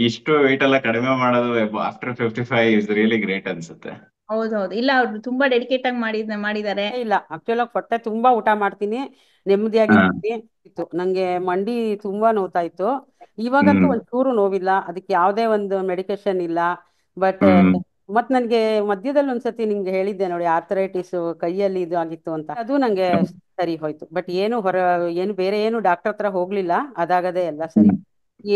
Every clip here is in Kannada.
ಇಷ್ಟು ವೆಯ್ಟ್ ಎಲ್ಲ ಕಡಿಮೆ ಮಾಡೋದು ಆಫ್ಟರ್ 55 ಇಸ್ ರಿಯಲಿ ಗ್ರೇಟ್ ಅನ್ಸುತ್ತೆ. ಹೌದೌದು, ಇಲ್ಲ ಅವ್ರು ತುಂಬಾ ಡೆಡಿಕೇಟ್ ಆಗಿ ಮಾಡಿದ್ದಾರೆ. ಇಲ್ಲ ಆಕ್ಚುಲ್ ಆಗಿ ಹೊಟ್ಟೆ ತುಂಬಾ ಊಟ ಮಾಡ್ತೀನಿ, ಹಾ. ನೆಮ್ಮದಿಯಾಗಿರ್ತೀನಿ. ಇತ್ತು ನಂಗೆ ಮಂಡಿ ತುಂಬಾ ನೋವ್ತಾ ಇತ್ತು. ಇವಾಗಂತೂ ಹ್ಮ್. ಒಂಚೂರು ನೋವಿಲ್ಲ, ಅದಕ್ಕೆ ಯಾವುದೇ ಒಂದು ಮೆಡಿಕೇಶನ್ ಇಲ್ಲ. ಬಟ್ ಹ್ಮ್. ಮತ್ ನನ್ಗೆ ಮಧ್ಯದಲ್ಲಿ ಒಂದ್ಸತಿ ನಿಮ್ಗೆ ಹೇಳಿದ್ದೆ ನೋಡಿ, ಆರ್ಥರೈಟಿಸ್ ಕೈಯಲ್ಲಿ ಇದು ಆಗಿತ್ತು ಅಂತ, ಅದು ನಂಗೆ ಸರಿ ಹೋಯ್ತು. ಬಟ್ ಏನು ಬೇರೆ ಏನು ಡಾಕ್ಟರ್ ಹತ್ರ ಹೋಗ್ಲಿಲ್ಲ, ಅದಾಗದೆ ಎಲ್ಲ ಸರಿ. ಹ್ಮ್.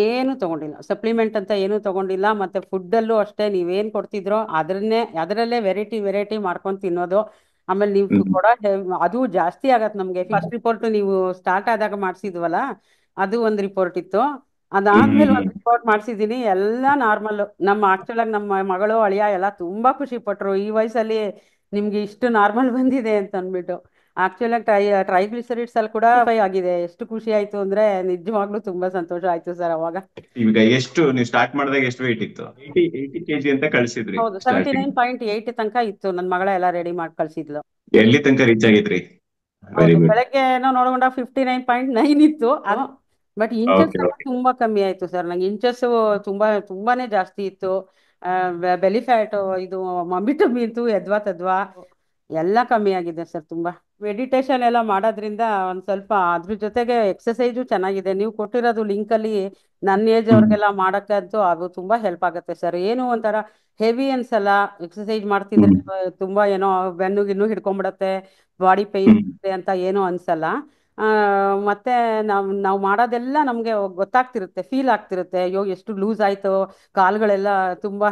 ಏನು ತಗೊಂಡಿಲ್ಲ, ಸಪ್ಲಿಮೆಂಟ್ ಅಂತ ಏನು ತಗೊಂಡಿಲ್ಲ. ಮತ್ತೆ ಫುಡ್ ಅಲ್ಲೂ ಅಷ್ಟೇ, ನೀವೇನ್ ಕೊಡ್ತಿದ್ರೋ ಅದರಲ್ಲೇ ವೆರೈಟಿ ವೆರೈಟಿ ಮಾಡ್ಕೊಂಡು ತಿನ್ನೋದು. ಆಮೇಲೆ ನೀವು ಹ್ಮ್. ಕೊಡೋ ಅದು ಜಾಸ್ತಿ ಆಗತ್ತೆ ನಮ್ಗೆ. ಫಸ್ಟ್ ರಿಪೋರ್ಟ್ ನೀವು ಸ್ಟಾರ್ಟ್ ಆದಾಗ ಮಾಡ್ಸಿದ್ವಲ್ಲ, ಅದು ಒಂದು ರಿಪೋರ್ಟ್ ಇತ್ತು. ಅದಾದ್ಮೇಲೆ ಹ್ಮ್. ಒಂದು ರಿಪೋರ್ಟ್ ಮಾಡ್ಸಿದೀನಿ, ಎಲ್ಲ ನಾರ್ಮಲ್. ಆಕ್ಚುಲ್ ಆಗಿ ನಮ್ಮ ಮಗಳು ಅಳಿಯ ಎಲ್ಲ ತುಂಬಾ ಖುಷಿ ಪಟ್ರು, ಈ ವಯಸ್ಸಲ್ಲಿ ನಿಮ್ಗೆ ಇಷ್ಟು ನಾರ್ಮಲ್ ಬಂದಿದೆ ಅಂತ ಅಂದ್ಬಿಟ್ಟು. ಆಕ್ಚುಲ್ ಆಗಿ ಟ್ರೈಗ್ಲಿಸರಿಡ್ಸ್ ಅಲ್ಲಿ ಕೂಡ ಆಗಿದೆ. ಎಷ್ಟು ಖುಷಿ ಆಯ್ತು ಅಂದ್ರೆ, ನಿಜವಾಗ್ಲೂ ತುಂಬಾ ಸಂತೋಷ ಆಯ್ತು ಸರ್ ಅವಾಗ. ಈಗ ಎಷ್ಟು ನೀವು ಸ್ಟಾರ್ಟ್ ಮಾಡಿದಾಗ ಎಷ್ಟು ವೆಯ್ಟ್ ಇತ್ತು? 80 ಕೆಜಿ ಅಂತ ಕಳ್ಸಿದ್ರಿ ಹೌದು, ಸ್ಟಾರ್ಟಿಂಗ್. 79.8 ತನಕ ಇತ್ತು. ನನ್ನ ಮಗಳ ಎಲ್ಲ ರೆಡಿ ಮಾಡಿ ಕಳ್ಸಿದ್ಲು. ಎಲ್ಲಿ ತನಕ ರೀಚ್ ಆಗಿದ್ರಿ? ವೆರಿ ಹೌದು, ಗುಡ್. ಬೆಳಗ್ಗೆ ಏನೋ ನೋಡ್ಕೊಂಡ 59.9 ಇತ್ತು. ಬಟ್ ಇಂಚಸ್ ಓಕೆ, ಎಲ್ಲ ಓಕೆ. ತುಂಬಾ ಕಮ್ಮಿ ಆಯ್ತು ಸರ್. ನಂಗೆ ಇಂಚಸ್ ತುಂಬಾನೇ ಜಾಸ್ತಿ ಇತ್ತು. ಬೆಲಿ ಫ್ಯಾಟ್, ಇದು ಮಮ್ಮಿ ಟಮ್ಮಿ ಇತ್ತು, ಎದ್ವಾ ತದ್ವಾ ಎಲ್ಲ ಕಮ್ಮಿ ಆಗಿದೆ ಸರ್ ತುಂಬಾ. ಮೆಡಿಟೇಷನ್ ಎಲ್ಲ ಮಾಡೋದ್ರಿಂದ ಒಂದ್ ಸ್ವಲ್ಪ, ಅದ್ರ ಜೊತೆಗೆ ಎಕ್ಸಸೈಜು ಚೆನ್ನಾಗಿದೆ. ನೀವು ಕೊಟ್ಟಿರೋದು ಲಿಂಕ್ ಅಲ್ಲಿ ನನ್ನ ಏಜ್ ಹ್ಮ್. ಅವ್ರಿಗೆಲ್ಲ ಮಾಡಕ್ಕಂತೂ ಅದು ತುಂಬಾ ಹೆಲ್ಪ್ ಆಗುತ್ತೆ ಸರ್. ಏನು ಒಂಥರ ಹೆವಿ ಅನ್ಸಲ್ಲ, ಎಕ್ಸಸೈಸ್ ಮಾಡ್ತಿದ್ರೆ ಹ್ಮ್. ತುಂಬಾ ಏನೋ ಬೆನ್ನು ಗಿನ್ನು ಹಿಡ್ಕೊಂಡ್ಬಿಡತ್ತೆ, ಬಾಡಿ ಪೈನ್ ಹ್ಮ್. ಅಂತ ಏನೂ ಅನ್ಸಲ್ಲ. ಆ ಮತ್ತೆ ನಾವು ಮಾಡೋದೆಲ್ಲ ನಮ್ಗೆ ಗೊತ್ತಾಗ್ತಿರುತ್ತೆ, ಫೀಲ್ ಆಗ್ತಿರುತ್ತೆ. ಅಯ್ಯೋ ಎಷ್ಟು ಲೂಸ್ ಆಯ್ತು, ಕಾಲುಗಳೆಲ್ಲ ತುಂಬಾ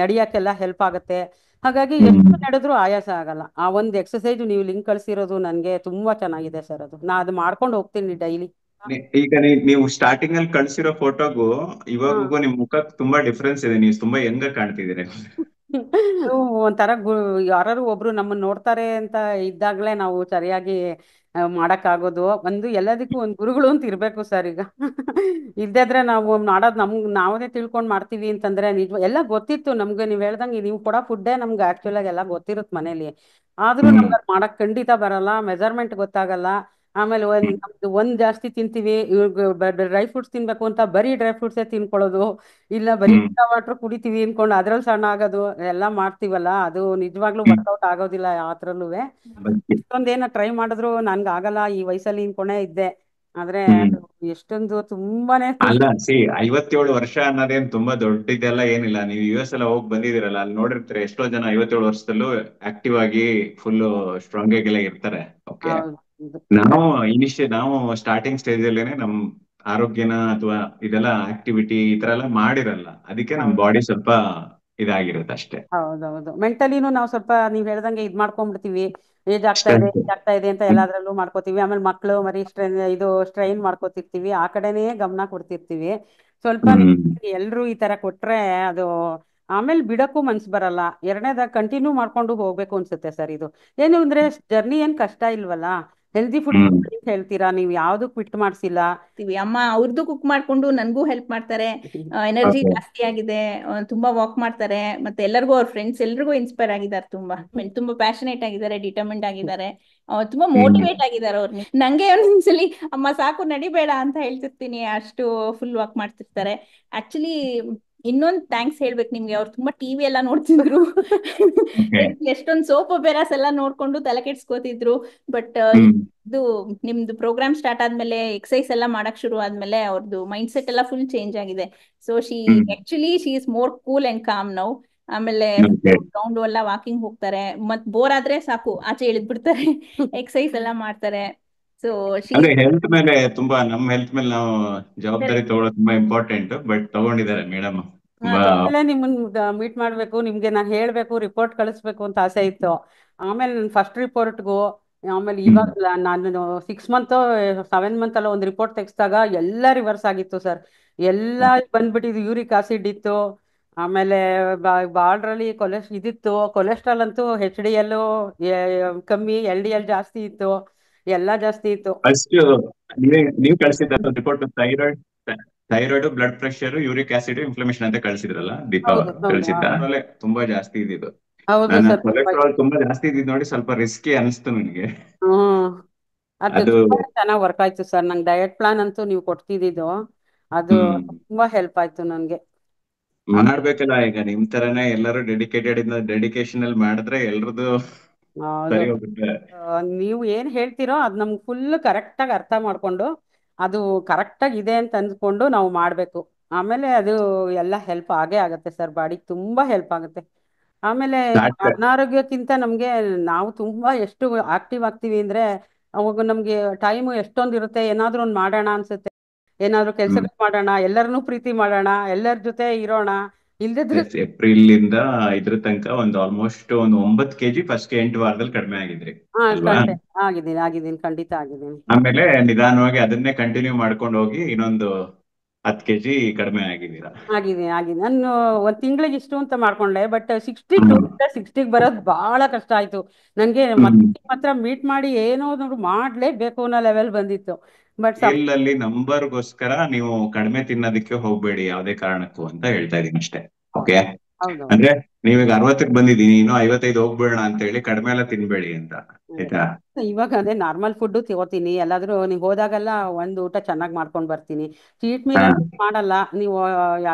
ನಡಿಯಕ್ಕೆಲ್ಲ ಹೆಲ್ಪ್ ಆಗುತ್ತೆ. ಹಾಗಾಗಿ ಹ್ಮ್. ಎಷ್ಟು ನಡೆದ್ರೂ ಆಯಾಸ ಆಗಲ್ಲ. ಆ ಒಂದು ಎಕ್ಸಸೈಜ್ ನೀವು ಲಿಂಕ್ ಕಳ್ಸಿರೋದು ನನಗೆ ತುಂಬಾ ಚೆನ್ನಾಗಿದೆ ಸರ್. ನಾ ಅದು ಮಾಡ್ಕೊಂಡು ಹೋಗ್ತೀನಿ ಡೈಲಿ. ಈಗ ನೀವು ಸ್ಟಾರ್ಟಿಂಗ್ ಅಲ್ಲಿ ಕಳ್ಸಿರೋ ಫೋಟೋಗೂ ಹಾ. ಇವಾಗೂ ನಿಮ್ ಮುಖಕ್ಕೆ ತುಂಬಾ ಡಿಫ್ರೆನ್ಸ್ ಇದೆ. ನೀವು ತುಂಬಾ ಯಂಗ್ ಕಾಣ್ತಿದ್ದೀರಿ. ಅದು ಒಂಥರ ಯಾರು ಒಬ್ರು ನಮ್ಮನ್ನ ನೋಡ್ತಾರೆ ಅಂತ ಇದ್ದಾಗ್ಲೇ ನಾವು ಸರಿಯಾಗಿ ಮಾಡಕ್ಕಾಗೋದು. ಎಲ್ಲದಕ್ಕೂ ಒಂದು ಗುರುಗಳು ಅಂತ ಇರ್ಬೇಕು ಸರ್ ಈಗ. ಇಲ್ದಿದ್ರೆ ನಾವು ಮಾಡೋದು ನಾವೇ ತಿಳ್ಕೊಂಡ್ ಮಾಡ್ತೀವಿ ಅಂತಂದ್ರೆ, ನಿಜ ಎಲ್ಲ ಗೊತ್ತಿತ್ತು ನಮ್ಗೆ. ನೀವ್ ಹೇಳ್ದಂಗೆ ನೀವು ಕೊಡೋ ಫುಡ್ಡೇ ನಮ್ಗೆ ಆಕ್ಚುಲ್ ಆಗಿ ಎಲ್ಲ ಗೊತ್ತಿರುತ್ತೆ ಮನೇಲಿ. ಆದ್ರೂ ಹ್ಮ್. ನಮ್ಗೆ ಅದ್ ಮಾಡಕ್ ಖಂಡಿತ ಬರಲ್ಲ, ಮೆಜರ್ಮೆಂಟ್ ಗೊತ್ತಾಗಲ್ಲ. ಆಮೇಲೆ ಹ್ಮ್. ಒಂದ್ ಜಾಸ್ತಿ ತಿಂತೀವಿ. ಇವ್ರಿಗೆ ಡ್ರೈ ಫ್ರೂಟ್ಸ್ ತಿನ್ಬೇಕು ಅಂತ ಬರೀ ಡ್ರೈ ಫ್ರೂಟ್ಸೇ ತಿನ್ಕೊಳ್ಳೋದು, ಇಲ್ಲ ಬರೀ ಹ್ಮ್. ವಾಟರ್ ಕುಡಿತೀವಿ ಅನ್ಕೊಂಡು ಅದ್ರಲ್ಲಿ ಸಣ್ಣ ಆಗೋದು ಎಲ್ಲ ಮಾಡ್ತೀವಲ್ಲ, ಅದು ನಿಜವಾಗ್ಲೂ ಹ್ಮ್. ವರ್ಕೌಟ್ ಆಗೋದಿಲ್ಲ ಯಾತ್ರಲ್ಲೂ. ಬಗ್ಗೆ. ಎಷ್ಟೊಂದೇನ ಟ್ರೈ ಮಾಡಿದ್ರು ನನ್ಗೆ ಆಗಲ್ಲ, ಈ ವಯಸ್ಸಲ್ಲಿ ಕೊನೆ ಇದ್ದೆ. ಆದ್ರೆ ಹ್ಮ್. ಅದು ಎಷ್ಟೊಂದು ತುಂಬಾನೇ ಖುಷಿ. ಅಲ್ಲ, 57 ವರ್ಷ ಅನ್ನೋದೇನ್ ತುಂಬಾ ದೊಡ್ಡದೆಲ್ಲ ಏನಿಲ್ಲ. ನೀವು US ಎಲ್ಲ ಹೋಗಿ ಬಂದಿದ್ದೀರಲ್ಲ, ಅಲ್ಲಿ ನೋಡಿರ್ತೀರ ಎಷ್ಟೋ ಜನ 57 ವರ್ಷದಲ್ಲೂ ಆಕ್ಟಿವ್ ಆಗಿ ಫುಲ್ ಸ್ಟ್ರಾಂಗ್ ಆಗೆಲ್ಲ ಇರ್ತಾರೆ. ಓಕೆ. ಹೌದು ಇದು. ನಾವು ಸ್ಟಾರ್ಟಿಂಗ್ ಸ್ಟೇಜ್ ಅಲ್ಲೇನೆ ನಮ್ ಆರೋಗ್ಯನ ಅಥವಾ ಇದೆಲ್ಲ ಆಕ್ಟಿವಿಟಿ ಈ ತರ ಎಲ್ಲ ಮಾಡಿರಲ್ಲ, ಅದಕ್ಕೆ ನಮ್ ಹೌದು ಬಾಡಿ ಸ್ವಲ್ಪ ಇದಾಗಿರುತ್ತೆ ಅಷ್ಟೇ. ಹೌದೌದು, ಮೆಂಟಲಿನೂ ನಾವು ಸ್ವಲ್ಪ ನೀವ್ ಹೇಳ್ದಂಗೆ ಮಾಡ್ಕೊಂಡ್ಬಿಡ್ತೀವಿ. ಸ್ಟ್ರೆಂತ್. ಏಜ್ ಆಗ್ತಾ ಇದೆ ಅಂತ ಎಲ್ಲಾದ್ರಲ್ಲೂ ಮಾಡ್ಕೋತೀವಿ. ಆಮೇಲೆ ಮಕ್ಳು ಮರಿ ಸ್ಟ್ರೈನ್ ಮಾಡ್ಕೋತಿರ್ತೀವಿ, ಆ ಕಡೆನೇ ಗಮನ ಕೊಡ್ತಿರ್ತೀವಿ. ಸ್ವಲ್ಪ ಹ್ಮ್. ಎಲ್ರೂ ಈ ತರ ಕೊಟ್ರೆ ಅದು ಆಮೇಲೆ ಬಿಡಕ್ಕೂ ಮನ್ಸ್ ಬರಲ್ಲ. ಎರಡನೇದಾಗ ಕಂಟಿನ್ಯೂ ಮಾಡ್ಕೊಂಡು ಹೋಗ್ಬೇಕು ಅನ್ಸುತ್ತೆ ಸರ್. ಇದು ಏನು ಅಂದ್ರೆ ಜರ್ನಿ ಏನ್ ಕಷ್ಟ ಇಲ್ವಲ್ಲ. ಹೆಲ್ದಿ ಫುಡ್ ಹ್ಮ್. ಹೇಳ್ತೀರಾ, ನೀವು ಯಾವ್ದು ಕ್ವಿಟ್ ಮಾಡ್ಸಿಲ್ಲ. ಅಮ್ಮ ಅವ್ರದ್ದು ಕುಕ್ ಮಾಡ್ಕೊಂಡು ನನ್ಗೂ ಹೆಲ್ಪ್ ಮಾಡ್ತಾರೆ. Energy okay. ಜಾಸ್ತಿ ಆಗಿದೆ, ತುಂಬಾ ವಾಕ್ ಮಾಡ್ತಾರೆ. ಮತ್ತೆ ಎಲ್ಲರಿಗೂ ಅವ್ರ ಫ್ರೆಂಡ್ಸ್ ಎಲ್ರಿಗೂ ಇನ್ಸ್ಪೈರ್ ಆಗಿದ್ದಾರೆ. ತುಂಬಾ ಪ್ಯಾಷನೇಟ್ ಆಗಿದ್ದಾರೆ, ಡಿಟರ್ಮೆಂಟ್ ಆಗಿದ್ದಾರೆ, ತುಂಬಾ ಹ್ಮ್. ಮೋಟಿವೇಟ್ ಆಗಿದ್ದಾರೆ ಅವ್ರು. ನಂಗೆ ಒಂದೊಂದ್ಸಲಿ ಅಮ್ಮ ಸಾಕು ನಡಿಬೇಡ ಅಂತ ಹೇಳ್ತಿರ್ತೀನಿ, ಅಷ್ಟು ಫುಲ್ ವಾಕ್ ಮಾಡ್ತಿರ್ತಾರೆ. ಆಕ್ಚುಲಿ ಇನ್ನೊಂದ್ ಥ್ಯಾಂಕ್ಸ್ ಹೇಳ್ಬೇಕು ನಿಮ್ಗೆ, ಅವ್ರು ತುಂಬಾ ಟಿವಿ ಎಲ್ಲ ನೋಡ್ತಿದ್ರು. ಓಕೆ. ಎಷ್ಟೊಂದ್ ಸೋಪ್ ಒಪೆರಾಸ್ ಎಲ್ಲ ನೋಡ್ಕೊಂಡು ತಲೆ ಕೆಡ್ಸ್ಕೊತಿದ್ರು. ಬಟ್ ಹ್ಮ್. ಇದು ನಿಮ್ದು ಪ್ರೋಗ್ರಾಮ್ ಸ್ಟಾರ್ಟ್ ಆದ್ಮೇಲೆ, ಎಕ್ಸಸೈಸ್ ಎಲ್ಲ ಮಾಡಕ್ ಶುರು ಆದ್ಮೇಲೆ ಅವ್ರದ್ದು ಮೈಂಡ್ ಸೆಟ್ ಎಲ್ಲ ಫುಲ್ ಚೇಂಜ್ ಆಗಿದೆ. So hmm. She is more cool and com now. ಆಮೇಲೆ ಓಕೆ. ಗ್ರೌಂಡ್ ಎಲ್ಲ ವಾಕಿಂಗ್ ಹೋಗ್ತಾರೆ, ಮತ್ ಬೋರ್ ಆದ್ರೆ ಸಾಕು ಆಚೆ ಇಳಿದ್ ಬಿಡ್ತಾರೆ. ಎಕ್ಸಸೈಸ್ ಎಲ್ಲ ಮಾಡ್ತಾರೆ. ಸೊ ಶಿ ಅದೇ ನಮ್ಮ ಹೆಲ್ತ್ ಮೇಲೆ ನಾವು ಜವಾಬ್ದಾರಿ ತಗೊಳ್ಳೋದು ತುಂಬಾ ಇಂಪಾರ್ಟೆಂಟ್. ಬಟ್ ತಗೊಂಡಿದ್ದಾರೆ ಮೇಡಮ್ ತುಂಬಾ. ಆಮೇಲೆ ನಿಮ್ಮನ್ನ ಮೀಟ್ ಮಾಡ್ಬೇಕು, ನಿಮ್ಗೆ ನಾನು ಹೇಳ್ಬೇಕು, ರಿಪೋರ್ಟ್ ಕಳಿಸ್ಬೇಕು ಅಂತ ಆಸೆ ಇತ್ತು. ಆಮೇಲೆ ನನ್ನ ಫಸ್ಟ್ ರಿಪೋರ್ಟ್ಗೂ, ಆಮೇಲೆ ಹ್ಮ್. ಇವಾಗ ನಾನು 6 ಮಂತ್ 7 ಮಂತ್ ಅಲ್ಲ ಒಂದು ರಿಪೋರ್ಟ್ ತೆಗೆಸಿದಾಗ ಎಲ್ಲ ರಿವರ್ಸ್ ಆಗಿತ್ತು ಸರ್. ಎಲ್ಲ ಬಂದ್ಬಿಟ್ಟಿದ್ದು, ಯೂರಿಕ್ ಆಸಿಡ್ ಇತ್ತು. ಆಮೇಲೆ ಬಾಳ್ರಲ್ಲಿ ಇದಿತ್ತು. ಕೊಲೆಸ್ಟ್ರಾಲ್ ಅಂತೂ HDL ಕಮ್ಮಿ, LDL ಜಾಸ್ತಿ ಇತ್ತು, ಎಲ್ಲ ಜಾಸ್ತಿ ಇತ್ತು. ಫಸ್ಟ್ ನೀವು ಕಳಿಸಿದ report thyroid, blood pressure, uric acid, inflammation ಅಂತ ಕಳ್ಸಿದ್ರಲ್ಲ, ದೀಪಾ ಹೌದು ಹೌದು ಕಳ್ಸಿದ್ದ ಆಮೇಲೆ ತುಂಬಾ ಜಾಸ್ತಿ ಇದ್ದಿದ್ದು. ಹೌದು ನಾನು ಸರ್. ಕೊಲೆಸ್ಟ್ರಾಲ್ ತುಂಬಾ ಜಾಸ್ತಿ ಇದ್ದಿದ್ದು ನೋಡಿ ಸ್ವಲ್ಪ ರಿಸ್ಕಿ ಅನಿಸ್ತು ನನಗೆ. ಹ್ಮ್ ಅದು ಅದು. ತುಂಬಾ ಚೆನ್ನಾಗಿ ವರ್ಕ್ ಆಯ್ತು ಸರ್. ನಂಗೆ ಡಯಟ್ ಪ್ಲಾನ್ ಅಂತೂ ನೀವು ಕೊಡ್ತಿದ್ದು ಅದು ಹ್ಮ್ ತುಂಬಾ ಹೆಲ್ಪ್ ಆಯ್ತು ನನ್ಗೆ. ಮಾಡ್ಬೇಕಲ್ಲ, ಈಗ ನಿಮ್ ತರನೇ ಎಲ್ಲರೂ ಡೆಡಿಕೇಶನ್ ಅಲ್ಲಿ ಮಾಡಿದ್ರೆ ಎಲ್ರದ್ದು ಹೌದು. ಸರಿ ಹೋಗುತ್ತೆ. ನೀವು ಏನ್ ಹೇಳ್ತೀರೋ ಅದ್ ನಮ್ಗೆ ಫುಲ್ ಕರೆಕ್ಟಾಗಿ ಅರ್ಥ ಮಾಡ್ಕೊಂಡು ಅದು ಕರೆಕ್ಟಾಗಿ ಇದೆ ಅಂತ ಅಂದ್ಕೊಂಡು ನಾವು ಮಾಡ್ಬೇಕು. ಆಮೇಲೆ ಅದು ಎಲ್ಲ ಹೆಲ್ಪ್ ಆಗೇ ಆಗುತ್ತೆ ಸರ್, ಬಾಡಿಗೆ ತುಂಬಾ ಹೆಲ್ಪ್ ಆಗುತ್ತೆ. ಆಮೇಲೆ ಸ್ಟಾರ್ಟ್ ಅನಾರೋಗ್ಯಕ್ಕಿಂತ ನಮ್ಗೆ ನಾವು ತುಂಬಾ ಎಷ್ಟು ಆಕ್ಟಿವ್ ಆಗ್ತೀವಿ ಅಂದ್ರೆ ಅವಾಗ ನಮ್ಗೆ ಟೈಮ್ ಎಷ್ಟೊಂದ್ ಇರುತ್ತೆ, ಏನಾದ್ರೂ ಒಂದ್ ಮಾಡೋಣ ಅನ್ಸುತ್ತೆ, ಏನಾದ್ರೂ ಕೆಲ್ಸಗಳು ಮಾಡೋಣ, ಎಲ್ಲರನ್ನೂ ಪ್ರೀತಿ ಮಾಡೋಣ, ಎಲ್ಲರ ಜೊತೆ ಇರೋಣ. ಇಲ್ದಿದ್ರೆ ಏಪ್ರಿಲ್ ಇಂದ ಇದ್ರ ತನಕ ಒಂದು ಆಲ್ಮೋಸ್ಟ್ ಒಂದು 9 kg ಫಸ್ಟ್ 8 ವಾರದಲ್ಲಿ ಕಡಿಮೆ ಆಗಿದ್ರಿ ಹಾ ಅಲ್ವಾ? ಆಗಿದ್ದೀನಿ ಖಂಡಿತ ಆಗಿದ್ದೀನಿ. ಆಮೇಲೆ ನಿಧಾನವಾಗಿ ಅದನ್ನೇ ಕಂಟಿನ್ಯೂ ಮಾಡ್ಕೊಂಡು ಹೋಗಿ ಇನ್ನೊಂದು 10 kg ಕಡಿಮೆ ಆಗಿದ್ದೀರಾ. ಆಗಿದೆ ನಾನು ಒಂದ್ ತಿಂಗಳಿಗೆ ಇಷ್ಟು ಅಂತ ಮಾಡ್ಕೊಂಡೆ, ಬಟ್ 60 ಬರೋದು ಬಹಳ ಕಷ್ಟ ಆಯ್ತು ನಂಗೆ. ಹ್ಮ್ ಮತ್ತೆ ನಿಮ್ ಹತ್ರ ಮೀಟ್ ಮಾಡಿ ಏನೋ ಒಂದು ಮಾಡ್ಲೇಬೇಕು ಅನ್ನೋ ಲೆವೆಲ್ ಬಂದಿತ್ತು. ಬಟ್ ಸ್ಕೇಲ್ ಅಲ್ಲಿ ನಂಬರ್ಗೋಸ್ಕರ ನೀವು ಕಡಿಮೆ ತಿನ್ನೋದಕ್ಕೆ ಹೋಗ್ಬೇಡಿ ಯಾವುದೇ ಕಾರಣಕ್ಕೂ ಅಂತ ಹೇಳ್ತಾ ಇದೀನಿ ಅಷ್ಟೇ. ಓಕೆ, ಹೌದೌದು. ಅಂದ್ರೆ ನೀವೀಗ 60ಕ್ಕೆ ಬಂದಿದ್ದೀನಿ, ಇನ್ನು 55 ಹೋಗ್ಬೇಡ ಅಂತ ಹೇಳಿ ಕಡಿಮೆ ಎಲ್ಲ ತಿನ್ಬೇಡಿ ಅಂತ, ಆಯ್ತಾ? ಇವಾಗ ಅದೇ ನಾರ್ಮಲ್ ಫುಡ್ ತಗೋತೀನಿ, ಎಲ್ಲಾದ್ರೂ ನೀವು ಹೋದಾಗೆಲ್ಲ ಒಂದ್ ಊಟ ಚೆನ್ನಾಗಿ ಮಾಡ್ಕೊಂಡ್ ಬರ್ತೀನಿ. ಚೀಟ್ ಹಾ, ಮೀಲ್ ಅಂತ ಮಾಡಲ್ಲ. ನೀವು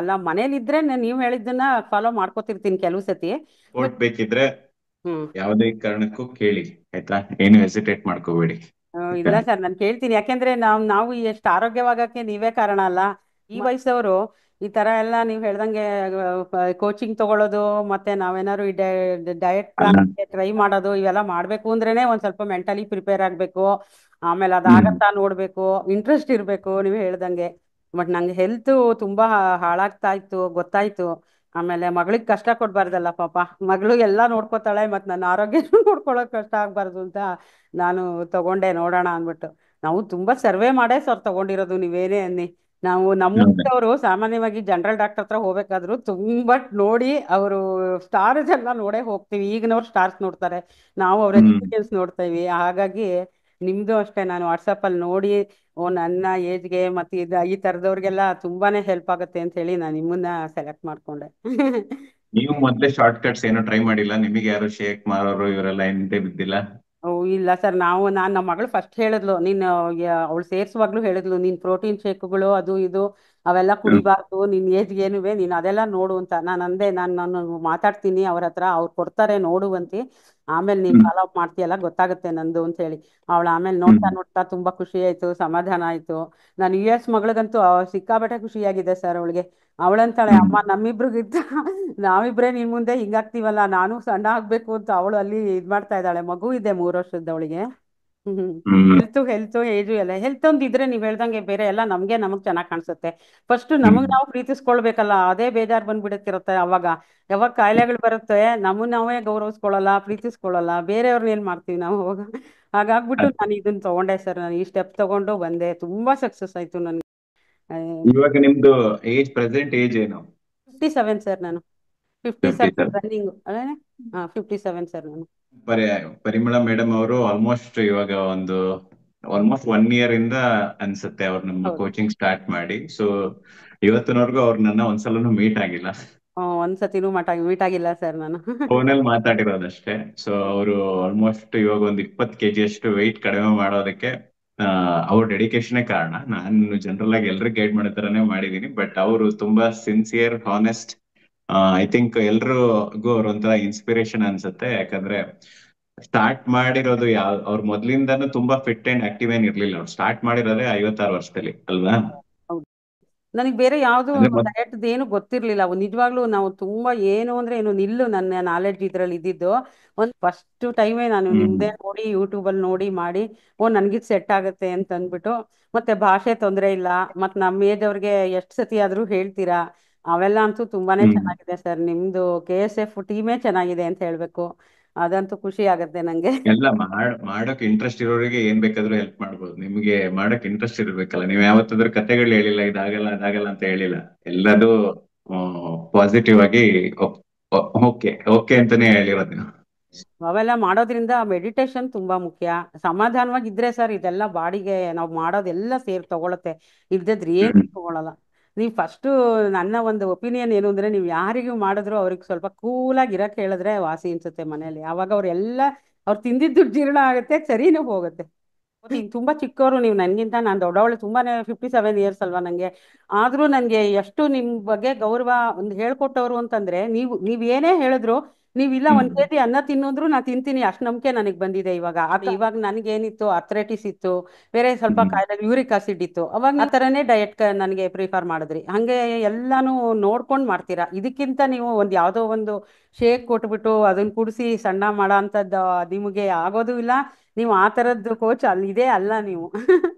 ಎಲ್ಲ ಮನೇಲಿ ಇದ್ರೆ ನೀವು ಹೇಳಿದ್ದನ್ನ ಫಾಲೋ ಮಾಡ್ಕೋತಿರ್ತೀನಿ ಕೆಲವು ಸತಿ. ಸಪೋರ್ಟ್ ಬಟ್ ಬೇಕಿದ್ರೆ ಹ್ಮ್ ಯಾವುದೇ ಕಾರಣಕ್ಕೂ ಕೇಳಿ, ಆಯ್ತಾ? ಏನು ಹೆಸಿಟೇಟ್ ಮಾಡ್ಕೋಬೇಡಿ. ಇಲ್ಲ ಸರ್, ನಾನು ಕೇಳ್ತೀನಿ. ಯಾಕೆಂದ್ರೆ ನಾವು ಎಷ್ಟು ಆರೋಗ್ಯವಾಗಕ್ಕೆ ನೀವೇ ಕಾರಣ ಅಲ್ಲ. ಈ ವಯಸ್ಸವರು ಈ ತರ ಎಲ್ಲ ನೀವು ಹೇಳ್ದಂಗೆ ಕೋಚಿಂಗ್ ತಗೊಳ್ಳೋದು, ಮತ್ತೆ ನಾವೇನಾದ್ರು ಈ ಡಯಟ್ ಪ್ಲಾನ್ ಅಲ್ಲ, ಟ್ರೈ ಮಾಡೋದು, ಇವೆಲ್ಲ ಮಾಡ್ಬೇಕು ಅಂದ್ರೇನೆ ಒಂದ್ ಸ್ವಲ್ಪ ಮೆಂಟಲಿ ಪ್ರಿಪೇರ್ ಆಗ್ಬೇಕು. ಆಮೇಲೆ ಹ್ಮ್ ಅದಾಗತ್ತಾ ನೋಡ್ಬೇಕು, ಇಂಟ್ರೆಸ್ಟ್ ಇರ್ಬೇಕು ನೀವು ಹೇಳ್ದಂಗೆ. ಬಟ್ ನಂಗೆ ಹೆಲ್ತ್ ತುಂಬಾ ಹಾಳಾಗ್ತಾ ಇತ್ತು, ಗೊತ್ತಾಯ್ತು. ಆಮೇಲೆ ಮಗಳಿಗೆ ಕಷ್ಟ ಕೊಡ್ಬಾರ್ದಲ್ಲ ಪಾಪ, ಮಗಳು ಎಲ್ಲಾ ನೋಡ್ಕೋತಾಳೆ, ಮತ್ ನನ್ನ ಆರೋಗ್ಯ ನೋಡ್ಕೊಳಕ್ ಕಷ್ಟ ಆಗ್ಬಾರ್ದು ಅಂತ ನಾನು ತಗೊಂಡೆ ನೋಡೋಣ ಅಂದ್ಬಿಟ್ಟು. ನಾವು ತುಂಬಾ ಸರ್ವೆ ಮಾಡೇ ಸರ್ ತಗೊಂಡಿರೋದು, ನೀವೇನೇ ಅನ್ನಿ. ನಾವು ಹೌದಾ? ನಮ್ಮೂರವರು ಸಾಮಾನ್ಯವಾಗಿ ಜನರಲ್ ಡಾಕ್ಟರ್ ಹತ್ರ ಹೋಗ್ಬೇಕಾದ್ರು ತುಂಬಾ ನೋಡಿ ಅವರು ಸ್ಟಾರ್ಸ್ ಎಲ್ಲ ನೋಡೇ ಹೋಗ್ತೀವಿ. ಈಗಿನವ್ರು ಸ್ಟಾರ್ಸ್ ನೋಡ್ತಾರೆ, ನಾವು ಅವ್ರ ಹ್ಮ್ ಎಕ್ಸ್ಪೀರಿಯನ್ಸ್ ನೋಡ್ತೇವಿ. ಹಾಗಾಗಿ ನಿಮ್ದು ಅಷ್ಟೇ, ನಾನು ವಾಟ್ಸಪ್ ಅಲ್ಲಿ ನೋಡಿ ನನ್ನ ಏಜ್ಗೆ ಮತ್ತೆ ಈ ತರದವ್ರಿಗೆಲ್ಲ ತುಂಬಾನೇ ಹೆಲ್ಪ್ ಆಗುತ್ತೆ ಅಂತ ಹೇಳಿ ನಾನು ನಿಮ್ಮನ್ನ ಸೆಲೆಕ್ಟ್ ಮಾಡ್ಕೊಂಡೆ. ನೀವು ಮೊದ್ಲೇ ಶಾರ್ಟ್ ಕಟ್ಸ್ ಏನು ಟ್ರೈ ಮಾಡಿಲ್ಲ? ನಿಮಗೆ ಯಾರು ಶೇಕ್ ಮಾರೋರು ಇವರೆಲ್ಲ ಹಿಂದೆ ಬಿದ್ದಿಲ್ಲ? ಓ ಇಲ್ಲ ಸರ್, ನಾನು ನಮ್ಮ ಮಗಳು ಫಸ್ಟ್ ಹೇಳಿದ್ಲು, ನೀನು ಅವಳು ಸೇರ್ಸುವಾಗ್ಲೂ ಹೇಳಿದ್ಲು, ನೀನ್ ಪ್ರೋಟೀನ್ ಶೇಕ್ಗಳು ಅದು ಇದು ಅವೆಲ್ಲ ಹ್ಮ್ ಕುಡಿಬಾರ್ದು, ನಿನ್ ಏಜ್ಗೆ ಏನುವೆ ನೀನ್ ಅದೆಲ್ಲ ನೋಡು ಅಂತ. ನಾನು ಅಂದೆ, ನಾನು ಮಾತಾಡ್ತೀನಿ ಅವ್ರ ಹತ್ರ, ಅವ್ರು ಕೊಡ್ತಾರೆ ನೋಡುವಂತಿ, ಆಮೇಲೆ ನೀನ್ ಹ್ಮ್ ಫಾಲೋ ಅಪ್ ಮಾಡ್ತೀಯಲ್ಲ ಗೊತ್ತಾಗುತ್ತೆ ನಂದು ಅಂತ ಹೇಳಿ. ಅವಳು ಆಮೇಲೆ ಹ್ಮ್ ನೋಡ್ತಾ ನೋಡ್ತಾ ತುಂಬಾ ಖುಷಿ ಆಯ್ತು, ಸಮಾಧಾನ ಆಯ್ತು. ನಾನು US ಮಗಳಿಗಂತೂ ಸಿಕ್ಕಾಬಟ್ಟೆ ಖುಷಿಯಾಗಿದೆ ಸರ್. ಅವಳಿಗೆ ಅವಳಂತಾಳೆ, ಹ್ಮ್ ಅಮ್ಮ ನಮ್ಮಿಬ್ರಿಗಿಂತ ನಾವಿಬ್ರೇ ನಿನ್ ಮುಂದೆ ಹಿಂಗಾಗ್ತೀವಲ್ಲ, ನಾನು ಸಣ್ಣ ಆಗ್ಬೇಕು ಅಂತ ಅವಳು ಅಲ್ಲಿ ಇದ್ ಮಾಡ್ತಾ ಇದ್ದಾಳೆ. ಮಗು ಇದೆ 3 ವರ್ಷದ ಅವಳಿಗೆ. ಹ್ಮ್ ಹ್ಮ್ ಹೆಲ್ತ್ ಏಜು ಎಲ್ಲ ಹೆಲ್ತ್ ಒಂದ್ ಇದ್ರೆ ನೀವ್ ಹೇಳ್ದಂಗೆ ಬೇರೆ ಎಲ್ಲ ನಮಗ್ ಚೆನ್ನಾಗ್ ಕಾಣಿಸುತ್ತೆ. ಫಸ್ಟ್ ಹ್ಮ್ ನಮಗ್ ನಾವು ಪ್ರೀತಿಸ್ಕೊಳ್ಬೇಕಲ್ಲ, ಅದೇ ಬೇಜಾರ್ ಬಂದ್ಬಿಡುತ್ತಿರುತ್ತೆ ಅವಾಗ. ಯಾವಾಗ ಕಾಯಿಲೆಗಳು ಬರುತ್ತೆ, ನಾವೇ ಗೌರವಿಸ್ಕೊಳ್ಳಲ್ಲ, ಪ್ರೀತಿಸ್ಕೊಳ್ಳಲ್ಲ, ಬೇರೆಯವ್ರನ್ನ ಏನ್ ಮಾಡ್ತೀವಿ ನಾವು ಅವಾಗ. ಹಾಗಾಗ್ಬಿಟ್ಟು ಅದ್- ನಾನು ಇದನ್ನ ತಗೊಂಡೆ ಸರ್. ನಾನು ಈ ಸ್ಟೆಪ್ ತಗೊಂಡು ಬಂದೆ, ತುಂಬಾ ಸಕ್ಸಸ್ ಆಯ್ತು ನನ್ಗೆ. ಇವಾಗ ನಿಮ್ದು ಪ್ರೆಸೆಂಟ್ ಏಜ್ ಏನು? 57 ಸರ್ ನಾನು. ಫಿಫ್ಟಿ 57. ಸೆವೆನ್ ರನ್ನಿಂಗ್ ಅದೇ. 57 ಸರ್ ನಾನು. ಪರಿ ಪರಿಮಳ ಮೇಡಮ್ ಅವರು ಆಲ್ಮೋಸ್ಟ್ ಇವಾಗ ಒಂದು ಆಲ್ಮೋಸ್ಟ್ 1 year ಇಂದ ಅನ್ಸುತ್ತೆ ಅವ್ರು ನಮ್ಮ ಹೌದು. ಕೋಚಿಂಗ್ ಸ್ಟಾರ್ಟ್ ಮಾಡಿ. ಸೊ ಇವತ್ತಿನವರೆಗೂ ಅವ್ರು ನನ್ನ ಒಂದ್ಸಲನು ಮೀಟ್ ಆಗಿಲ್ಲ, ಒಂದ್ಸತಿನೂ ಮೀಟ್ ಆಗಿಲ್ಲ ಸರ್ ನಾನು. ಫೋನಲ್ಲಿ ಮಾತಾಡಿರೋದಷ್ಟೇ. ಸೊ ಅವರು ಆಲ್ಮೋಸ್ಟ್ ಇವಾಗ ಒಂದು 20 kg ಅಷ್ಟು ವೆಯ್ಟ್ ಕಡಿಮೆ ಮಾಡೋದಕ್ಕೆ ಅವ್ರ ಡೆಡಿಕೇಶನ್ ಕಾರಣ. ನಾನು ಜನರಲ್ ಆಗಿ ಎಲ್ರಿಗೂ ಗೈಡ್ ಮಾಡೋ ತರನೇ ಮಾಡಿದೀನಿ, ಬಟ್ ಅವರು ತುಂಬಾ ಸಿನ್ಸಿಯರ್, ಹಾನೆಸ್ಟ್. ಐ ಥಿಂಕ್ ಎಲ್ರಿಗೂ ಅವ್ರ ಒಂಥರ ಇನ್ಸ್ಪಿರೇಷನ್ ಅನ್ಸುತ್ತೆ. ಯಾಕಂದ್ರೆ ಸ್ಟಾರ್ಟ್ ಮಾಡಿರೋದು ಅವ್ರ ಮೊದ್ಲಿಂದಾನು ತುಂಬಾ ಫಿಟ್ ಅಂಡ್ ಆಕ್ಟಿವ್ ಏನ್ ಇರ್ಲಿಲ್ಲ. ಅವ್ರು ಸ್ಟಾರ್ಟ್ ಮಾಡಿರೋದೇ 56 ವರ್ಷದಲ್ಲಿ ಅಲ್ವಾ? ನನಗೆ ಬೇರೆ ಯಾವ್ದು ಅಂದ್ರೆ ಡಯಟ್ ಏನು ಗೊತ್ತಿರ್ಲಿಲ್ಲ. ನಿಜವಾಗ್ಲೂ ನಾವು ತುಂಬಾ ಏನು ಅಂದ್ರೆ ಏನು ನಿಲ್ಲು ನನ್ನ ನಾಲೆಡ್ಜ್ ಇದ್ರಲ್ಲಿ ಇದ್ದಿದ್ದು. ಒಂದ್ ಫಸ್ಟ್ ಟೈಮೇ ನಾನು ಹ್ಮ್ ನಿಮ್ದೇ ನೋಡಿ ಯೂಟ್ಯೂಬ್ ಅಲ್ಲಿ ನೋಡಿ ಮಾಡಿ, ನನ್ಗಿದ್ ಸೆಟ್ ಆಗುತ್ತೆ ಅಂತ ಅಂದ್ಬಿಟ್ಟು. ಮತ್ತೆ ಭಾಷೆ ತೊಂದ್ರೆ ಇಲ್ಲ, ಮತ್ ನಮ್ಮ ಏಜ್ ಅವ್ರಿಗೆ ಎಷ್ಟ್ ಸತಿ ಆದ್ರೂ ಹೇಳ್ತೀರಾ, ಅವೆಲ್ಲ ಅಂತೂ ತುಂಬಾನೇ ಹ್ಮ್ ಚೆನ್ನಾಗಿದೆ ಸರ್. ನಿಮ್ದು KSF ಟೀಮೇ ಚೆನ್ನಾಗಿದೆ ಅಂತ ಹೇಳ್ಬೇಕು. ಅದಂತೂ ಖುಷಿ ಆಗತ್ತೆ ನಂಗೆ. ಎಲ್ಲ ಮಾಡಕ್ ಇಂಟ್ರೆಸ್ಟ್ ಇರೋರಿಗೆ ಏನ್ ಬೇಕಾದ್ರೂ ಹೆಲ್ಪ್ ಮಾಡ್ಬೋದು. ನಿಮ್ಗೆ ಮಾಡಕ್ ಇಂಟ್ರೆಸ್ಟ್ ಇರ್ಬೇಕಲ್ಲ. ನೀವ್ ಯಾವತ್ತಾದ್ರೂ ಕತೆಗಳು ಹೇಳಿಲ್ಲ, ಇದಾಗಲ್ಲ ಅದಾಗಲ್ಲ ಅಂತ ಹೇಳಿಲ್ಲ. ಎಲ್ಲದೂ ಪಾಸಿಟಿವ್ ಆಗಿ ಓಕೆ ಓಕೆ ಅಂತಾನೆ ಹೇಳಿರೋದು ನೀವು. ಅವೆಲ್ಲ ಮಾಡೋದ್ರಿಂದ ಮೆಡಿಟೇಷನ್ ತುಂಬಾ ಮುಖ್ಯ. ಸಮಾಧಾನವಾಗಿದ್ರೆ ಸರ್ ಇದೆಲ್ಲ ಬಾಡಿಗೆ ನಾವು ಮಾಡೋದೆಲ್ಲ ತಗೊಳತ್ತೆ. ಇಲ್ದಿದ್ರೆ ಏನು ಹ್ಮ್ ತಗೊಳಲ್ಲ. ನೀವು ಫಸ್ಟ್ ನನ್ನ ಒಂದು ಒಪಿನಿಯನ್ ಏನು ಅಂದ್ರೆ, ನೀವು ಯಾರಿಗೂ ಮಾಡಿದ್ರು ಅವ್ರಿಗೆ ಸ್ವಲ್ಪ ಕೂಲಾಗಿ ಇರಕ್ ಹೇಳಿದ್ರೆ ವಾಸಿ ಅನ್ಸುತ್ತೆ ಮನೇಲಿ. ಅವಾಗ ಅವ್ರು ತಿಂದಿದ್ದು ಜೀರ್ಣ ಆಗುತ್ತೆ, ಸರಿನೂ ಹೋಗುತ್ತೆ. ತುಂಬಾ ಚಿಕ್ಕವರು ನೀವು ನನ್ಗಿಂತ. ನಾನು ದೊಡ್ಡವಳು, ತುಂಬಾನೇ 57 ಇಯರ್ಸ್ ಅಲ್ವಾ ನಂಗೆ. ಆದ್ರೂ ನನ್ಗೆ ಎಷ್ಟು ನಿಮ್ ಬಗ್ಗೆ ಗೌರವ ಒಂದು ಹೇಳ್ಕೊಟ್ಟವ್ರು ಅಂತಂದ್ರೆ, ನೀವ್ ಏನೇ ಹೇಳಿದ್ರು, ನೀವಿಲ್ಲ ಹ್ಮ್ 1 kg ಅನ್ನ ತಿನ್ನೋದ್ರು ನಾ ತಿಂತೀನಿ, ಅಷ್ಟು ನಂಬಿಕೆ ನನಗೆ ಬಂದಿದೆ ಇವಾಗ. ಇವಾಗ ನನಗೇನಿತ್ತು, ಅರ್ಥ್ರೈಟಿಸ್ ಇತ್ತು, ಬೇರೆ ಸ್ವಲ್ಪ ಹ್ಮ್ ಕಾಯಿಲೆ, ಯೂರಿಕ್ ಆಸಿಡ್ ಇತ್ತು. ಅವಾಗ ಆ ಥರನೇ ಡಯಟ್ ನನಗೆ ಪ್ರಿಫರ್ ಮಾಡಿದ್ರಿ. ಹಂಗೆ ಎಲ್ಲಾನು ನೋಡ್ಕೊಂಡು ಮಾಡ್ತೀರಾ. ಇದಕ್ಕಿಂತ ನೀವು ಒಂದು ಯಾವುದೋ ಒಂದು ಶೇಕ್ ಕೊಟ್ಬಿಟ್ಟು ಅದನ್ನ ಕುಡಿಸಿ ಸಣ್ಣ ಮಾಡೋ ಅಂಥದ್ದು ನಿಮಗೆ ಆಗೋದು ಇಲ್ಲ. ನೀವು ಆ ಥರದ್ದು ಕೋಚ್ ಅಲ್ಲಿ ಇದೇ ಅಲ್ಲ ನೀವು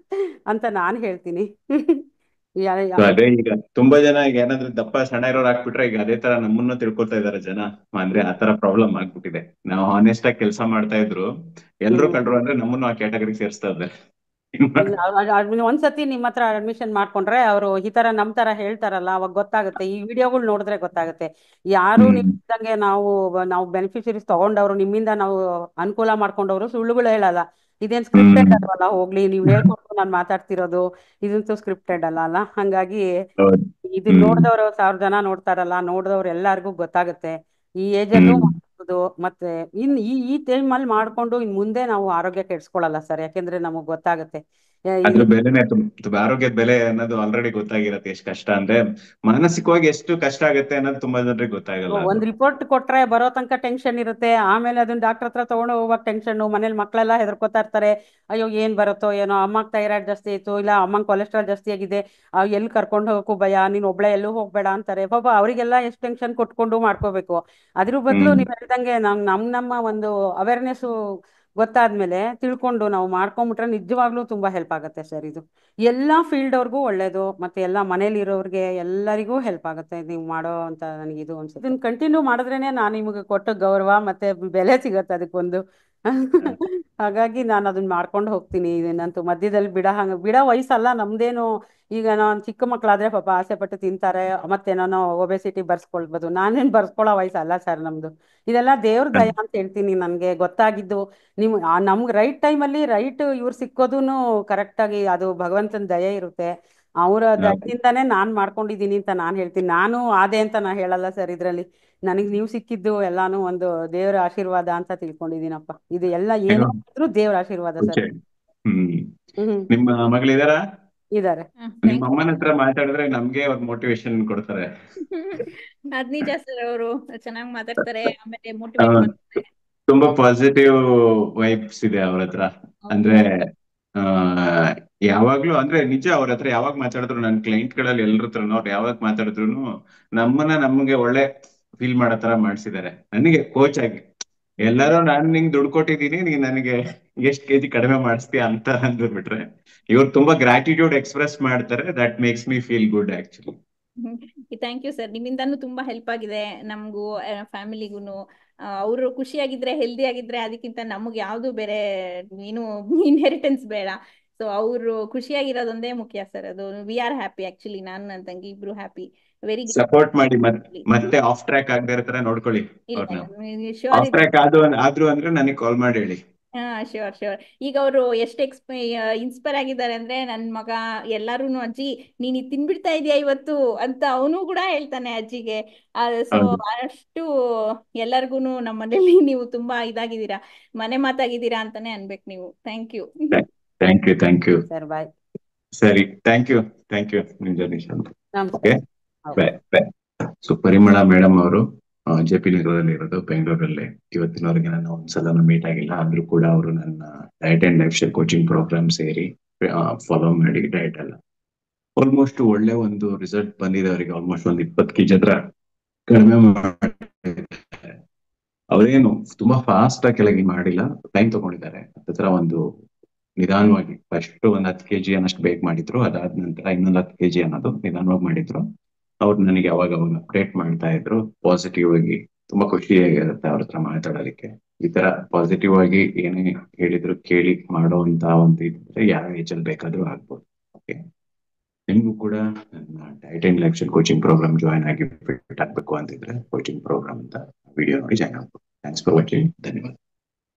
ಅಂತ ನಾನು ಹೇಳ್ತೀನಿ. So ಅದೇ ಈಗ ತುಂಬಾ ಜನ ಈಗ ಏನಾದ್ರು ದಪ್ಪ ಸಣ್ಣ ಇರೋರು ಹಾಕ್ಬಿಟ್ರೆ ಈಗ ಅದೇ ತರ ನಮ್ಮನ್ನು ತಿಳ್ಕೊಳ್ತಾ ಇದಾರೆ ಜನ. ಅಂದ್ರೆ ಆ ತರ ಪ್ರಾಬ್ಲಮ್ ಆಗ್ಬಿಟ್ಟಿದೆ. ನಾವು ಹಾನೆಸ್ಟ್ ಆಗಿ ಕೆಲಸ ಮಾಡ್ತಾ ಇದ್ರು ಎಲ್ರು ಹ್ಮ್. ಕಂಡ್ರು ಅಂದ್ರೆ ನಮ್ಮನ್ನು ಆ ಕ್ಯಾಟಗರಿ ಸೇರಿಸ್ತಾ ಇದ್ದಾರೆ. ಇಲ್ಲ, ಒಂದ್ಸತಿ ನಿಮ್ಮ ಹತ್ರ ಅಡ್ಮಿಷನ್ ಮಾಡ್ಕೊಂಡ್ರೆ ಅವರು ಈ ತರ ನಮ್ ತರ ಹೇಳ್ತಾರಲ್ಲ, ಅವಾಗ ಗೊತ್ತಾಗುತ್ತೆ. ಈ ವಿಡಿಯೋಗಳು ನೋಡಿದ್ರೆ ಗೊತ್ತಾಗುತ್ತೆ. ಯಾರು ಹ್ಮ್ ನಿಮ್ಮಿಂದಂಗೆ ನಾವು ಬೆನಿಫಿಷರೀಸ್ ತಗೊಂಡವ್ರು, ನಿಮ್ಮಿಂದ ನಾವು ಅನುಕೂಲ ಮಾಡ್ಕೊಂಡವ್ರು ಸುಳ್ಳುಗಳು ಹೇಳಲ್ಲ. ಇದೇನ್ ಸ್ಕ್ರಿಪ್ಟೆಡ್ ಹ್ಮ್ ಅಲ್ವಲ್ಲ, ಹೋಗ್ಲಿ ನೀವು ಹೇಳ್ಕೊಂಡು ನಾನು ಮಾತಾಡ್ತಿರೋದು ಇದಂತೂ ಸ್ಕ್ರಿಪ್ಟೆಡ್ ಅಲ್ಲ ಹಂಗಾಗಿ ಹೌದು. ಇದನ್ನ ನೋಡಿದವರು 1000 ಜನ ನೋಡ್ತಾರಲ್ಲ, ನೋಡಿದವ್ರು ಎಲ್ಲಾರ್ಗೂ ಗೊತ್ತಾಗುತ್ತೆ. ಈ ಏಜ್ ಅಲ್ಲೂ ಹ್ಮ್ ಮಾಡ್ಬೋದು. ಮತ್ತೆ ಈ ಟೈಮ್ ಅಲ್ಲಿ ಮಾಡ್ಕೊಂಡು ಇನ್ ಮುಂದೆ ನಾವು ಆರೋಗ್ಯ ಕೆಡ್ಸ್ಕೊಳಲ್ಲ ಸರ್, ಯಾಕೆಂದ್ರೆ ನಮಗ್ ಗೊತ್ತಾಗುತ್ತೆ. ಅದ್ರ ಬೆಲೆನೇ ಆರೋಗ್ಯದ ಬೆಲೆ ಅನ್ನೋದು ಆಲ್ರೆಡಿ ಗೊತ್ತಾಗಿರತ್ತೆ. ಎಷ್ಟು ಕಷ್ಟ ಅಂದ್ರೆ ಮಾನಸಿಕವಾಗಿ ಎಷ್ಟು ಕಷ್ಟ ಆಗುತ್ತೆ ಅನ್ನೋದು ತುಂಬಾ ಜನರಿಗೆ ಗೊತ್ತಾಗಲ್ಲ ಅದು. ಒಂದ್ ರಿಪೋರ್ಟ್ ಕೊಟ್ರೆ ಬರೋ ತನಕ ಟೆನ್ಷನ್ ಇರುತ್ತೆ. ಆಮೇಲೆ ಅದನ್ನ ಡಾಕ್ಟರ್ ಹತ್ರ ತಗೊಂಡು ಹೋಗುವಾಗ ಟೆನ್ಷನ್. ಮನೇಲಿ ಮಕ್ಕಳೆಲ್ಲ ಹೆದರ್ಕೋತಾ ಇರ್ತಾರೆ, ಅಯ್ಯೋ ಏನ್ ಬರುತ್ತೋ ಏನೋ, ಅಮ್ಮಗ್ ಥೈರಾಯ್ಡ್ ಜಾಸ್ತಿ ಆಯ್ತು, ಇಲ್ಲ ಅಮ್ಮಂಗ್ ಕೊಲೆಸ್ಟ್ರಾಲ್ ಜಾಸ್ತಿ ಆಗಿದೆ, ಎಲ್ಲಿ ಕರ್ಕೊಂಡು ಹೋಗಕ್ಕೂ ಭಯ, ನೀನ್ ಒಬ್ಳೆ ಎಲ್ಲೂ ಹೋಗ್ಬೇಡ ಅಂತಾರೆ. ಪಾಪ ಅವರಿಗೆಲ್ಲ ಎಷ್ಟು ಟೆನ್ಷನ್ ಕೊಟ್ಕೊಂಡು ಮಾಡ್ಕೋಬೇಕು. ಅದ್ರ ಬದಲು ಹ್ಮ್ ನೀವ್ ಹೇಳ್ದಂಗೆ ನಮ್ಮ ಒಂದು ಅವೇರ್ನೆಸ್ ಗೊತ್ತಾದ್ಮೇಲೆ ತಿಳ್ಕೊಂಡು ನಾವು ಮಾಡ್ಕೊಂಬಿಟ್ರೆ ನಿಜವಾಗ್ಲೂ ತುಂಬಾ ಹೆಲ್ಪ್ ಆಗುತ್ತೆ ಸರ್. ಇದು ಎಲ್ಲಾ ಫೀಲ್ಡ್ ಅವ್ರಿಗೂ ಒಳ್ಳೇದು, ಮತ್ತೆ ಎಲ್ಲಾ ಮನೇಲಿ ಇರೋರ್ಗೆ ಎಲ್ಲರಿಗೂ ಹೆಲ್ಪ್ ಆಗುತ್ತೆ ನೀವು ಮಾಡೋ ಅಂತ ನನಗೆ ಇದು ಅನ್ಸುತ್ತೆ. ಇದನ್ನ ಕಂಟಿನ್ಯೂ ಮಾಡಿದ್ರೇನೆ ನಾನು ನಿಮಗೆ ಕೊಟ್ಟ ಗೌರವ ಮತ್ತೆ ಬೆಲೆ ಸಿಗತ್ತೆ ಅದಕ್ಕೊಂದು. ಹಾಗಾಗಿ ನಾನು ಅದನ್ನ ಮಾಡ್ಕೊಂಡು ಹೋಗ್ತೀನಿ. ಇದನ್ನಂತೂ ಮಧ್ಯದಲ್ಲಿ ಬಿಡೋ ವಯಸ್ಸಲ್ಲ ನಮ್ದೇನು. ಈಗ ನಾನು ಚಿಕ್ಕ ಮಕ್ಕಳಾದ್ರೆ ಪಾಪ ಆಸೆ ಪಟ್ಟು ತಿಂತಾರೆ, ಮತ್ತೆ ನಾನು ಒಬೆಸಿಟಿ ಬರ್ಸ್ಕೊಳ್ಬೋದು. ನಾನೇನ್ ಬರ್ಸ್ಕೊಳ್ಳೋ ವಯಸ್ಸಲ್ಲ ಸರ್ ನಮ್ದು. ಇದೆಲ್ಲ ದೇವ್ರ ದಯ ಅಂತ ಹೇಳ್ತೀನಿ. ನನ್ಗೆ ಗೊತ್ತಾಗಿದ್ದು ನೀವು ನಮ್ಗೆ ರೈಟ್ ಟೈಮಲ್ಲಿ ರೈಟ್ ಇವ್ರು ಸಿಕ್ಕೋದೂನು ಕರೆಕ್ಟಾಗಿ ಅದು ಭಗವಂತನ ದಯೆ ಇರುತ್ತೆ. ಅವರ ದಯದಿಂದಾನೇ ನಾನ್ ಮಾಡ್ಕೊಂಡಿದ್ದೀನಿ ಅಂತ ನಾನು ಹೇಳ್ತೀನಿ. ನಾನು ಆದೆ ಅಂತ ನಾ ಹೇಳಲ್ಲ ಸರ್ ಇದ್ರಲ್ಲಿ. ನನಗ್ ನೀವು ಸಿಕ್ಕಿದ್ದು ಎಲ್ಲಾನು ಒಂದು ದೇವರ ಆಶೀರ್ವಾದ ಅಂತ ತಿಳ್ಕೊಂಡಿದ್ದೀನಪ್ಪ. ಇದು ಎಲ್ಲ ಏನೇ ಇದ್ರೂ ದೇವರ ಆಶೀರ್ವಾದ ಸರ್. ಖುಷಿ. ಹ್ಮ್ ಹ್ಮ್. ನಿಮ್ಮ ಮಗಳಿದಾರಾ? ಇದಾರೆ. ನಿಮ್ಮ ಅಮ್ಮನ ಹತ್ರ ಮಾತಾಡಿದ್ರೆ ನಮ್ಗೆ ಅವ್ರ ಮೋಟಿವೇಶನ್ ಕೊಡ್ತಾರೆ. ಅದ್ ನಿಜ ಸರ್, ಅವರು ಚೆನ್ನಾಗಿ ಮಾತಾಡ್ತಾರೆ, ಆಮೇಲೆ ಆ, ಮೋಟಿವೇಟ್ ಮಾಡ್ತಾರೆ. ತುಂಬಾ ಪಾಸಿಟಿವ್ ವೈಬ್ಸ್ ಇದೆ ಅವ್ರ ಹತ್ರ. ಅಂದ್ರೆ ಆ ಯಾವಾಗ್ಲೂ ಅಂದ್ರೆ ನಿಜ ಅವ್ರ ಹತ್ರ ಯಾವಾಗ ಮಾತಾಡಿದ್ರು ನನ್ನ ಕ್ಲೈಂಟ್ ಗಳಲ್ಲಿ ಎಲ್ಲರ ಹತ್ರನು ಅವ್ರು ಯಾವಾಗ ಮಾತಾಡಿದ್ರು ನಮ್ಗೆ ಒಳ್ಳೆ ಫೀಲ್ ಮಾಡೋ ತರ ಮಾಡ್ಸಿದ್ದಾರೆ ನನಗೆ ಕೋಚ್ ಆಗಿ. ಎಲ್ಲರೂ ನಾನ್ ನಿಂಗ್ ದುಡ್ಡು ಕೊಟ್ಟಿದ್ದೀನಿ, ನೀನ್ ನನಗೆ ಎಷ್ಟ್ ಕೆಜಿ ಕಡಿಮೆ ಮಾಡಿಸ್ತೀಯ ಅಂತ ಅಂದ್ಬಿಟ್ರೆ ಇವ್ರು ತುಂಬಾ ಗ್ರಾಟಿಟ್ಯೂಡ್ ಎಕ್ಸ್ಪ್ರೆಸ್ ಮಾಡ್ತಾರೆ. That makes me feel good actually. Thank you sir, ನಿಮ್ಮಿಂದಾನು ತುಂಬಾ ಹೆಲ್ಪ್ ಆಗಿದೆ ನಮಗೂ, ಫ್ಯಾಮಿಲಿಗೂನು. ಅವರು ಖುಷಿಯಾಗಿದ್ರೆ, ಹೆಲ್ದಿ ಆಗಿದ್ರೆ ಅದಕ್ಕಿಂತ ನಮಗೆ ಯಾವ್ದು ಬೇರೆ ಏನು ಇನ್ಹೆರಿಟೆನ್ಸ್ ಬೇಡ. ಸೊ ಅವರು ಖುಷಿಯಾಗಿರೋದೊಂದೇ ಮುಖ್ಯ ಸರ್. ಅದು ವಿ ಆರ್ ಹ್ಯಾಪಿ ಆಕ್ಚುಲಿ. ನಾನು ನನ್ನ ತಂಗಿ ಇಬ್ರು ಹ್ಯಾಪಿ. ವೆರಿ ಸಪೋರ್ಟ್ ಮಾಡಿ ಮತ್ತೆ ಆಫ್ ಟ್ರ್ಯಾಕ್ ಆಗದೆ ಇರೋ ತರ ನೋಡ್ಕೊಳ್ಳಿ ಅವ್ರನ್ನ. ಇಲ್ಲ, ಶ್ಯೂರ್ ಆಫ್ ಟ್ರ್ಯಾಕ್ ಆದ್ರೂ ಅಂದ್ರೆ ನನಗೆ ಕಾಲ್ ಮಾಡಿ ಹೇಳಿ. ಹಾ, ಶ್ಯೂರ್ ಶ್ಯೂರ್. ಈಗ ಅವರು ಎಷ್ಟು ಇನ್ಸ್ಪೈರ್ ಆಗಿದ್ದಾರೆ ಅಂದ್ರೆ, ನನ್ ಮಗ ಎಲ್ಲಾರುನು ಅಜ್ಜಿ ನೀನ್ ಇದು ತಿನ್ಬಿಡ್ತಾ ಇದೀಯ ಇವತ್ತು ಅಂತ ಅವನು ಕೂಡ ಹೇಳ್ತಾನೆ ಅಜ್ಜಿಗೆ. ಸೊ ಹೌದು. ಅಷ್ಟು ಎಲ್ಲರಿಗೂನು ನಮ್ಮ ಮನೇಲಿ ನೀವು ತುಂಬಾ ಇದಾಗಿದ್ದೀರಾ, ಮನೆ ಮಾತಾಗಿದ್ದೀರಾ ಅಂತಾನೆ ಅನ್ಬೇಕು ನೀವು. Thank you. Thank you. Sir bye. ಸರಿ, ಥ್ಯಾಂಕ್ ಯು ನಿಜ. ಓಕೆ, ನಮಸ್ಕಾರ. Bye bye. So Parimala madam ಅವರು JP ನಗರದಲ್ಲಿ ಇರೋದು, ಬೆಂಗಳೂರಲ್ಲಿ. ಇವತ್ತಿನವರೆಗೆ ನಾನು ಒಂದ್ಸಲ ಮೀಟ್ ಆಗಿಲ್ಲ, ಆದ್ರೂ ಕೂಡ ಅವರು ನನ್ನ diet and lifestyle coaching programme ಸೇರಿ ಫಾಲೋ ಮಾಡಿ ಡಯಟ್ ಎಲ್ಲ ಆಲ್ಮೋಸ್ಟ್ ಒಳ್ಳೆ ಒಂದು ರಿಸಲ್ಟ್ ಬಂದಿದೆ ಅವರಿಗೆ. ಆಲ್ಮೋಸ್ಟ್ ಒಂದು 20 kg ಹತ್ರ ಕಡಿಮೆ ಮಾಡಿದ್ದಾರೆ. ಅವರೇನು ತುಂಬಾ ಫಾಸ್ಟ್ ಆಗಿ ಕೆಳಗೆ ಮಾಡಿಲ್ಲ, ಟೈಮ್ ತಗೊಂಡಿದ್ದಾರೆ. ಹತ್ರ ಒಂದು ನಿಧಾನವಾಗಿ ಫಸ್ಟ್ ಒಂದು 10 kg ಅನ್ನಷ್ಟು ಬೇಗ ಮಾಡಿದ್ರು. ಅದಾದ ನಂತರ ಇನ್ನೊಂದು 10 kg ಅನ್ನೋದು ನಿಧಾನವಾಗಿ ಮಾಡಿದ್ರು. ಅವ್ರು ನನಗೆ ಅವಾಗ ಅಪ್ಡೇಟ್ ಮಾಡ್ತಾ ಇದ್ರು ಪಾಸಿಟಿವ್ ಆಗಿ. ತುಂಬಾ ಖುಷಿಯಾಗಿರುತ್ತೆ ಅವ್ರ ಹತ್ರ ಮಾತಾಡೋದಕ್ಕೆ. ಈ ತರ ಪಾಸಿಟಿವ್ ಆಗಿ ಏನೇ ಹೇಳಿದ್ರು ಕೇಳಿ ಮಾಡುವಂತ ಒಂದು ಇದ್ರೆ ಯಾವ ಏಜ್ ಅಲ್ಲಿ ಬೇಕಾದ್ರೂ ಆಗ್ಬೋದು. ಓಕೆ, ನಿಮ್ಗೂ ಕೂಡ ನನ್ನ diet and lifestyle coaching programme join ಆಗಿ ಫಿಟ್ ಆಗ್ಬೇಕು ಅಂತಿದ್ರೆ ಕೋಚಿಂಗ್ ಪ್ರೋಗ್ರಾಮ್ ಅಂತ ವಿಡಿಯೋ ನೋಡಿ ಜಾಯ್ನ್ ಆಗ್ಬೋದು. Thanks for watching. ಧನ್ಯವಾದ.